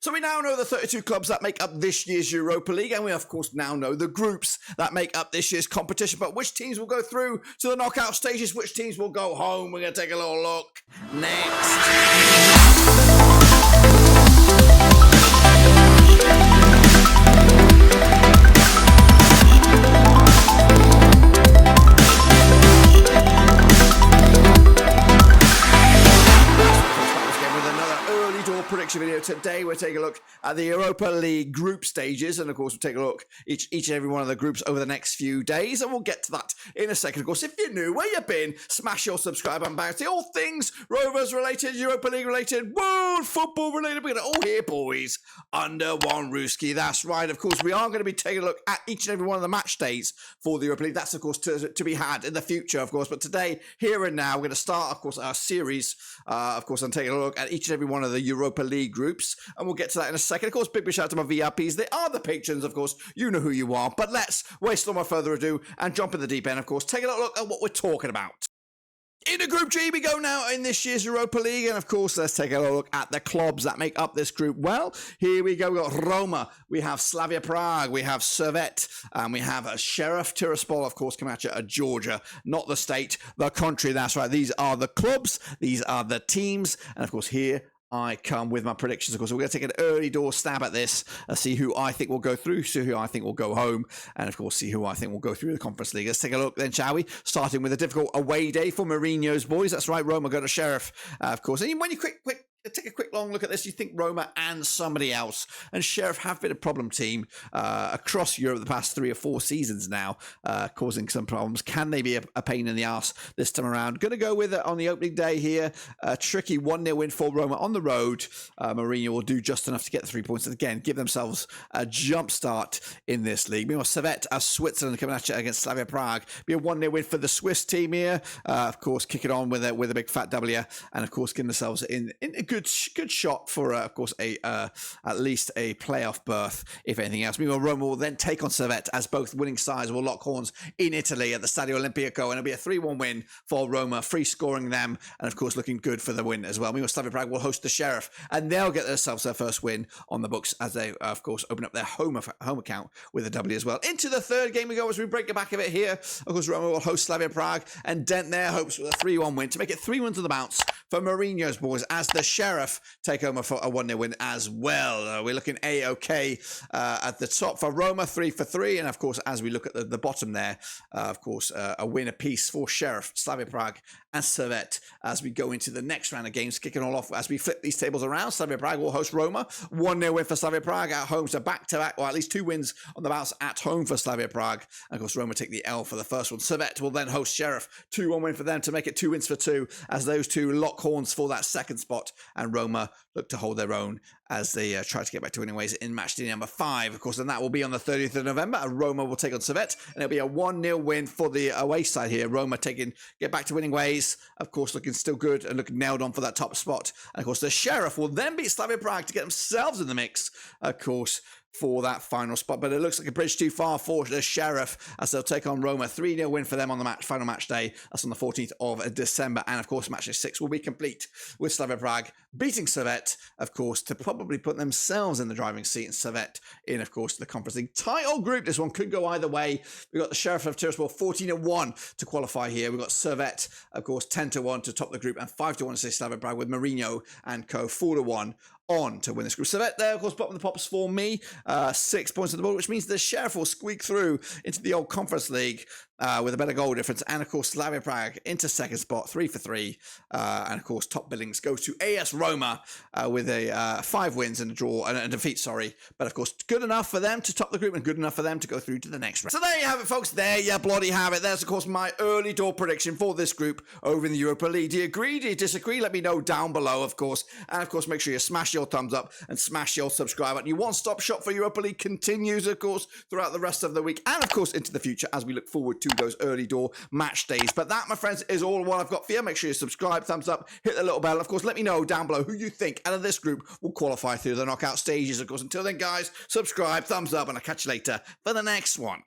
So we now know the 32 clubs that make up this year's Europa League, and we of course now know the groups that make up this year's competition. But which teams will go through to the knockout stages? Which teams will go home? We're going to take a little look next. Prediction video. Today we're taking a look at the Europa League group stages, and of course we'll take a look each and every one of the groups over the next few days, and we'll get to that in a second. Of course, if you're new, where you been, smash your subscribe button. Back to all things Rovers related, Europa League related, world football related. We're going to all here, boys, under one Rooski. That's right. Of course, we are going to be taking a look at each and every one of the match days for the Europa League. That's of course to be had in the future, of course. But today, here and now, we're going to start, of course, our series. Of course, I'm taking a look at each and every one of the Europa League groups, and we'll get to that in a second. Of course, big shout out to my VIPs. They are the patrons, of course. You know who you are. But let's waste no more further ado and jump in the deep end, of course. Take a look at what we're talking about. Into Group G we go now in this year's Europa League, and of course let's take a look at the clubs that make up this group. Well, here we go. We've got Roma, we have Slavia Prague, we have Servette, and we have Sheriff Tiraspol, of course, coming at you at Georgia, not the state, the country. That's right. These are the clubs, these are the teams, and of course here I come with my predictions. Of course, we're going to take an early door stab at this, see who I think will go through, see who I think will go home, and of course, see who I think will go through the Conference League. Let's take a look then, shall we? Starting with a difficult away day for Mourinho's boys. That's right, Roma go to Sheriff, of course. And when you take a quick long look at this, you think Roma and somebody else. And Sheriff have been a problem team across Europe the past 3 or 4 seasons now, causing some problems. Can they be a pain in the arse this time around? Going to go with it on the opening day here. A tricky 1-0 win for Roma on the road. Mourinho will do just enough to get the 3 points and again give themselves a jump start in this league. Meanwhile, Servette as Switzerland coming at you against Slavia Prague. Be a 1-0 win for the Swiss team here. Of course, kick it on with a big fat W, and of course, getting themselves in a good shot for, of course, at least a playoff berth, if anything else. Meanwhile, Roma will then take on Servette as both winning sides will lock horns in Italy at the Stadio Olimpico, and it'll be a 3-1 win for Roma, free scoring them, and of course looking good for the win as well. Meanwhile, Slavia Prague will host the Sheriff, and they'll get themselves their first win on the books as they, of course, open up their home account with a W as well. Into the third game we go as we break the back of it here. Of course, Roma will host Slavia Prague and dent their hopes with a 3-1 win to make it 3 wins on the bounce for Mourinho's boys as the Sheriff take home for a 1-0 win as well. We're looking A-OK at the top for Roma, 3 for 3. And of course, as we look at the bottom there, of course, a win apiece for Sheriff, Slavia Prague and Servette as we go into the next round of games, kicking all off as we flip these tables around. Slavia Prague will host Roma, 1-0 win for Slavia Prague at home, so back-to-back, or at least 2 wins on the bounce at home for Slavia Prague. And of course, Roma take the L for the first one. Servette will then host Sheriff, 2-1 win for them to make it 2 wins for 2 as those two lock horns for that second spot, and Roma look to hold their own as they try to get back to winning ways in match day number 5. Of course, and that will be on the 30th of November. Roma will take on Servette, and it'll be a 1-0 win for the away side here. Roma get back to winning ways, of course, looking still good and looking nailed on for that top spot. And of course, the Sheriff will then beat Slavia Prague to get themselves in the mix, of course, for that final spot. But it looks like a bridge too far for the Sheriff as they'll take on Roma. 3-0 win for them on the final match day. That's on the 14th of December. And of course, match day 6 will be complete with Slavia Prague beating Servette, of course, to probably put themselves in the driving seat, and Servette in, of course, the Conference League title group. This one could go either way. We've got the Sheriff of Tiraspol 14-1 to qualify here. We've got Servette, of course, 10-1 to top the group, and 5-1 to say Slavia Prague with Mourinho and co. 4-1 on to win this group. Servette there, of course, bottom of the pops for me. 6 points on the board, which means the Sheriff will squeak through into the old Conference League with a better goal difference. And of course, Slavia Prague into second spot, 3 for 3. And of course, top billings go to AS Roma with a 5 wins and a draw and a defeat, sorry. But of course, good enough for them to top the group and good enough for them to go through to the next round. So there you have it, folks. There you bloody have it. There's, of course, my early door prediction for this group over in the Europa League. Do you agree? Do you disagree? Let me know down below, of course. And of course, make sure you smash your thumbs up and smash your subscribe button. Your one-stop shop for Europa League continues, of course, throughout the rest of the week and, of course, into the future as we look forward to those early door match days. But that, my friends, is all what I've got for you. Make sure you subscribe, thumbs up, hit the little bell. Of course, let me know down below who you think out of this group will qualify through the knockout stages. Of course, until then, guys, subscribe, thumbs up, and I'll catch you later for the next one.